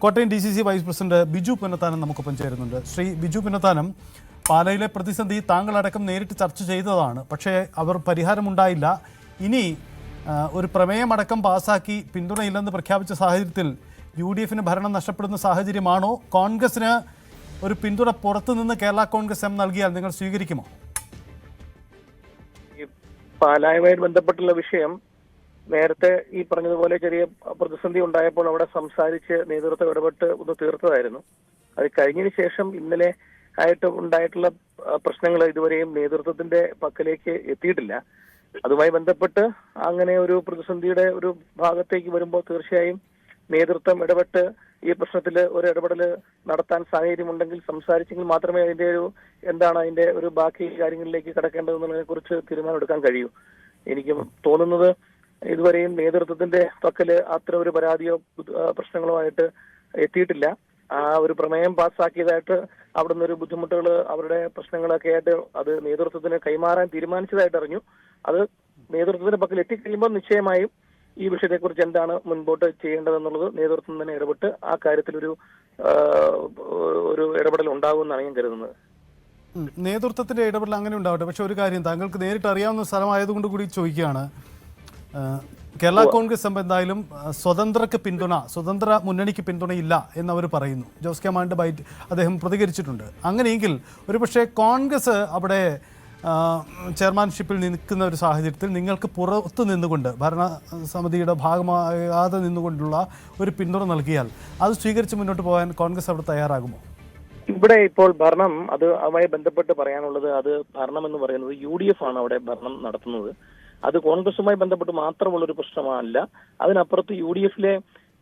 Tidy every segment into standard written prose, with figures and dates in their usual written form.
Kottayam DCC vice president Biju Punnathanam നമുക്കൊപ്പം ചേരുന്നുണ്ട്. ശ്രീ ബിജു പുന്നത്താനം, പാലയിലെ പ്രതിസന്ധി താങ്കളടക്കം നേരിട്ട് ചർച്ച ചെയ്തതാണ്. പക്ഷേ അവർ പരിഹാരമുണ്ടായില്ല. ഇനി ഒരു പ്രമേയമടക്കം പാസാക്കി പിന്തുണയില്ലെന്ന് പ്രഖ്യാപിച്ച സാഹചര്യത്തിൽ UDFന് ഭരണം നഷ്ടപ്പെടുന്ന സാഹചര്യമാണോ? കോൺഗ്രസിന് ഒരു പിന്തുണ പുറത്തുനിന്ന് കേരള കോൺഗ്രസ് എം നൽകിയാൽ നിങ്ങൾ സ്വീകരിക്കുമോ? പാലായുമായി ബന്ധപ്പെട്ടുള്ള വിഷയം നേരത്തെ ഈ പറഞ്ഞതുപോലെ ചെറിയ പ്രതിസന്ധി ഉണ്ടായപ്പോൾ അവിടെ സംസാരിച്ച് നേതൃത്വം ഇടപെട്ട് ഒന്ന് തീർത്തതായിരുന്നു. അത് കഴിഞ്ഞതിന് ശേഷം ഇന്നലെ ആയിട്ട് ഉണ്ടായിട്ടുള്ള പ്രശ്നങ്ങൾ ഇതുവരെയും നേതൃത്വത്തിന്റെ പക്കലേക്ക് എത്തിയിട്ടില്ല. അതുമായി ബന്ധപ്പെട്ട് അങ്ങനെ ഒരു പ്രതിസന്ധിയുടെ ഒരു ഭാഗത്തേക്ക് വരുമ്പോൾ തീർച്ചയായും നേതൃത്വം ഇടപെട്ട് ഈ പ്രശ്നത്തിൽ ഒരു ഇടപെടൽ നടത്താൻ സാഹചര്യമുണ്ടെങ്കിൽ സംസാരിച്ചെങ്കിൽ മാത്രമേ അതിന്റെ എന്താണ് അതിന്റെ ഒരു ബാക്കി കാര്യങ്ങളിലേക്ക് കടക്കേണ്ടതെന്നതിനെ കുറിച്ച് തീരുമാനമെടുക്കാൻ കഴിയൂ. എനിക്ക് തോന്നുന്നത് ഇതുവരെയും നേതൃത്വത്തിന്റെ പക്കല് അത്ര ഒരു പരാതിയോ പ്രശ്നങ്ങളോ ആയിട്ട് എത്തിയിട്ടില്ല. ആ ഒരു പ്രമേയം പാസ്സാക്കിയതായിട്ട് അവിടുന്ന് ഒരു ബുദ്ധിമുട്ടുകൾ അവരുടെ പ്രശ്നങ്ങളൊക്കെ ആയിട്ട് അത് നേതൃത്വത്തിന് കൈമാറാൻ തീരുമാനിച്ചതായിട്ട് അറിഞ്ഞു. അത് നേതൃത്വത്തിന്റെ പക്കൽ എത്തിക്കഴിയുമ്പോൾ നിശ്ചയമായും ഈ വിഷയത്തെക്കുറിച്ച് എന്താണ് മുൻപോട്ട് ചെയ്യേണ്ടതെന്നുള്ളത് നേതൃത്വം തന്നെ ഇടപെട്ട് ആ കാര്യത്തിലൊരു ഇടപെടൽ ഉണ്ടാകുമെന്നാണ് ഞാൻ കരുതുന്നത്. നേതൃത്വത്തിന്റെ ഇടപെടൽ അങ്ങനെ ഉണ്ടാവട്ടെ. പക്ഷെ ഒരു കാര്യം, താങ്കൾക്ക് നേരിട്ട് അറിയാവുന്ന സ്ഥലമായതുകൊണ്ട് കൂടി ചോദിക്കുകയാണ്. കേരള കോൺഗ്രസ് എന്തായാലും സ്വതന്ത്ര മുന്നണിക്ക് പിന്തുണയില്ല എന്നവർ പറയുന്നു. ജോസ് കെ മാണിയുടെ ബൈറ്റ് അദ്ദേഹം പ്രതികരിച്ചിട്ടുണ്ട്. അങ്ങനെയെങ്കിൽ ഒരുപക്ഷെ കോൺഗ്രസ് അവിടെ ചെയർമാൻഷിപ്പിൽ നിൽക്കുന്ന ഒരു സാഹചര്യത്തിൽ നിങ്ങൾക്ക് പുറത്തു നിന്നുകൊണ്ട് ഭരണസമിതിയുടെ ഭാഗമാകാതെ നിന്നുകൊണ്ടുള്ള ഒരു പിന്തുണ നൽകിയാൽ അത് സ്വീകരിച്ച് മുന്നോട്ട് പോകാൻ കോൺഗ്രസ് അവിടെ തയ്യാറാകുമോ? ഇവിടെ ഇപ്പോൾ ഭരണം അതുമായി ബന്ധപ്പെട്ട് പറയാനുള്ളത്, അത് ഭരണം എന്ന് പറയുന്നത് UDF ആണ് അവിടെ ഭരണം നടത്തുന്നത്. അത് കോൺഗ്രസുമായി ബന്ധപ്പെട്ട് മാത്രമുള്ള ഒരു പ്രശ്നമല്ല. അതിനപ്പുറത്ത് UDFലെ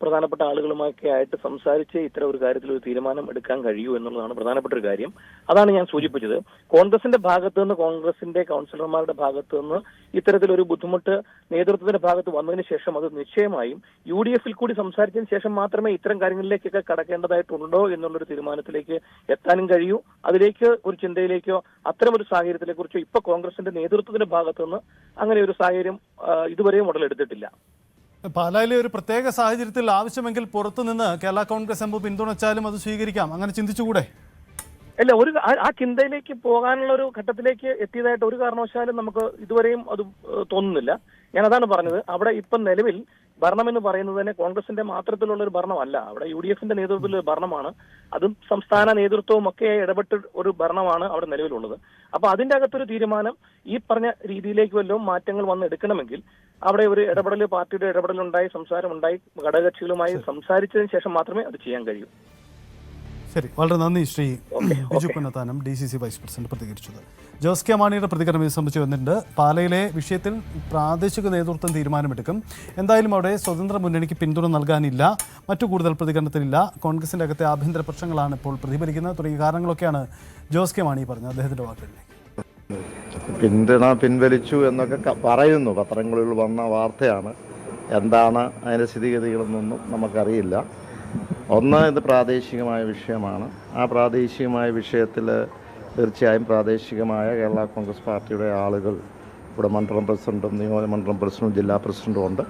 പ്രധാനപ്പെട്ട ആളുകളുമൊക്കെ ആയിട്ട് സംസാരിച്ച് ഇത്തരം ഒരു കാര്യത്തിൽ ഒരു തീരുമാനം എടുക്കാൻ കഴിയൂ എന്നുള്ളതാണ് പ്രധാനപ്പെട്ട ഒരു കാര്യം. അതാണ് ഞാൻ സൂചിപ്പിച്ചത്. കോൺഗ്രസിന്റെ ഭാഗത്തു നിന്ന്, കോൺഗ്രസിന്റെ കൗൺസിലർമാരുടെ ഭാഗത്തു നിന്ന് ഇത്തരത്തിലൊരു ബുദ്ധിമുട്ട് നേതൃത്വത്തിന്റെ ഭാഗത്ത് വന്നതിന് ശേഷം അത് നിശ്ചയമായും UDFൽ കൂടി സംസാരിച്ചതിന് ശേഷം മാത്രമേ ഇത്തരം കാര്യങ്ങളിലേക്കൊക്കെ കടക്കേണ്ടതായിട്ടുണ്ടോ എന്നുള്ളൊരു തീരുമാനത്തിലേക്ക് എത്താനും കഴിയൂ. അതിലേക്ക് ഒരു ചിന്തയിലേക്കോ അത്തരമൊരു സാഹചര്യത്തിലെ കുറിച്ചോ ഇപ്പൊ കോൺഗ്രസിന്റെ നേതൃത്വത്തിന്റെ ഭാഗത്തു നിന്ന് അങ്ങനെ ഒരു സാഹചര്യം ഇതുവരെയും ഉടലെടുത്തിട്ടില്ല. പാലായിലെ ഒരു പ്രത്യേക സാഹചര്യത്തിൽ ആവശ്യമെങ്കിൽ പുറത്തുനിന്ന് കേരള കോൺഗ്രസ് എം പിന്തുണച്ചാലും അത് സ്വീകരിക്കാം, അങ്ങനെ ചിന്തിച്ചുകൂടെ? അല്ല, ആ ചിന്തയിലേക്ക് പോകാനുള്ള ഒരു ഘട്ടത്തിലേക്ക് എത്തിയതായിട്ട് ഒരു കാരണവശാലും നമുക്ക് ഇതുവരെയും അത് തോന്നുന്നില്ല. ഞാൻ അതാണ് പറഞ്ഞത്. അവിടെ ഇപ്പം നിലവിൽ ഭരണം എന്ന് പറയുന്നത് തന്നെ കോൺഗ്രസിന്റെ മാത്രത്തിലുള്ള ഒരു ഭരണമല്ല. അവിടെ UDFന്റെ നേതൃത്വത്തിലുള്ള ഒരു ഭരണമാണ്. അതും സംസ്ഥാന നേതൃത്വവും ഒക്കെ ഇടപെട്ട് ഒരു ഭരണമാണ് അവിടെ നിലവിലുള്ളത്. അപ്പൊ അതിന്റെ അകത്തൊരു തീരുമാനം ഈ പറഞ്ഞ രീതിയിലേക്ക് വല്ലതും മാറ്റങ്ങൾ വന്ന് എടുക്കണമെങ്കിൽ അവിടെ ഒരു ഇടപെടൽ, പാർട്ടിയുടെ ഇടപെടലുണ്ടായി, സംസാരമുണ്ടായി, ഘടകകക്ഷികളുമായി സംസാരിച്ചതിന് ശേഷം മാത്രമേ അത് ചെയ്യാൻ കഴിയൂ. ശരി, വളരെ നന്ദി Shri Biju Punnathanam, DCC vice president പ്രതികരിച്ചത്. ജോസ് കെ മാണിയുടെ പ്രതികരണം ഇത് സംബന്ധിച്ച് വന്നിട്ടുണ്ട്. പാലയിലെ വിഷയത്തിൽ പ്രാദേശിക നേതൃത്വം തീരുമാനമെടുക്കും. എന്തായാലും അവിടെ സ്വതന്ത്ര മുന്നണിക്ക് പിന്തുണ നൽകാനില്ല, മറ്റു കൂടുതൽ പ്രതികരണത്തിലില്ല. കോൺഗ്രസിന്റെ അകത്തെ ആഭ്യന്തര പ്രശ്നങ്ങളാണ് ഇപ്പോൾ പ്രതിഫലിക്കുന്നത് തുടങ്ങിയ കാരണങ്ങളൊക്കെയാണ് ജോസ് കെ മാണി പറഞ്ഞത്. അദ്ദേഹത്തിന്റെ വാക്കുകളിലേക്ക്. പിന്തുണ പിൻവലിച്ചു എന്നൊക്കെ പറയുന്നു, പത്രങ്ങളിൽ വന്ന വാർത്തയാണ്. എന്താണ് അതിൻ്റെ സ്ഥിതിഗതികളെന്നൊന്നും നമുക്കറിയില്ല. ഒന്ന്, ഇത് പ്രാദേശികമായ വിഷയമാണ്. ആ പ്രാദേശികമായ വിഷയത്തിൽ തീർച്ചയായും പ്രാദേശികമായ കേരള കോൺഗ്രസ് പാർട്ടിയുടെ ആളുകൾ ഇവിടെ മണ്ഡലം പ്രസിഡന്റും നിയോജകമണ്ഡലം പ്രസിഡന്റും ജില്ലാ പ്രസിഡന്റും ഉണ്ട്.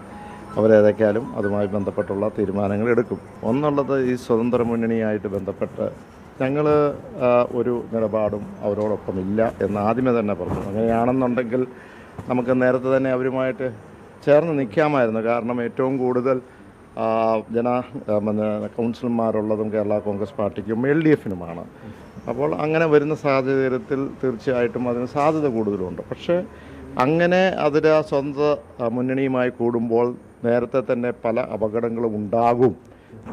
അവരേതൊക്കെയാലും അതുമായി ബന്ധപ്പെട്ടുള്ള തീരുമാനങ്ങൾ എടുക്കും. ഒന്നുള്ളത്, ഈ സ്വതന്ത്ര മുന്നണിയായിട്ട് ബന്ധപ്പെട്ട് ഞങ്ങൾ ഒരു നിലപാടും അവരോടൊപ്പം ഇല്ല എന്ന് ആദ്യമേ തന്നെ പറഞ്ഞു. അങ്ങനെയാണെന്നുണ്ടെങ്കിൽ നമുക്ക് നേരത്തെ തന്നെ അവരുമായിട്ട് ചേർന്ന് നിൽക്കാമായിരുന്നു. കാരണം ഏറ്റവും കൂടുതൽ കൗൺസിലർമാരുള്ളതും കേരള കോൺഗ്രസ് പാർട്ടിക്കും LDFനുമാണ്. അപ്പോൾ അങ്ങനെ വരുന്ന സാഹചര്യത്തിൽ തീർച്ചയായിട്ടും അതിന് സാധ്യത കൂടുതലുണ്ട്. പക്ഷേ അങ്ങനെ അതിൽ സ്വന്തം മുന്നണിയുമായി കൂടുമ്പോൾ നേരത്തെ തന്നെ പല അപകടങ്ങളും ഉണ്ടാകും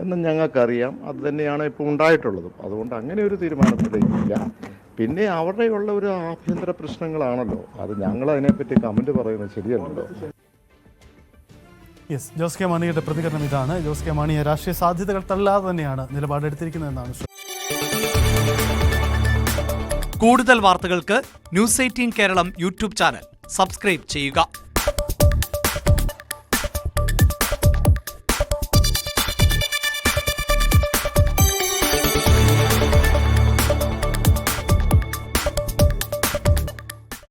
എന്ന് ഞങ്ങൾക്കറിയാം. അത് തന്നെയാണ് ഇപ്പോൾ ഉണ്ടായിട്ടുള്ളതും. അതുകൊണ്ട് അങ്ങനെ ഒരു തീരുമാനത്തിലേക്കില്ല. പിന്നെ അവിടെയുള്ള ഒരു ആഭ്യന്തര പ്രശ്നങ്ങളാണല്ലോ, അത് ഞങ്ങൾ അതിനെപ്പറ്റി കമൻറ്റ് പറയുന്നത് ശരിയല്ലല്ലോ. യെസ്, ജോസ് കെ മാണിയുടെ പ്രതികരണം ഇതാണ്. ജോസ് കെ മാണിയെ രാഷ്ട്രീയ സാധ്യതകൾ തള്ളാതെ തന്നെയാണ് നിലപാടെടുത്തിരിക്കുന്നതെന്നാണ്. കൂടുതൽ വാർത്തകൾക്ക് News 18 Keralam YouTube channel subscribe ചെയ്യുക.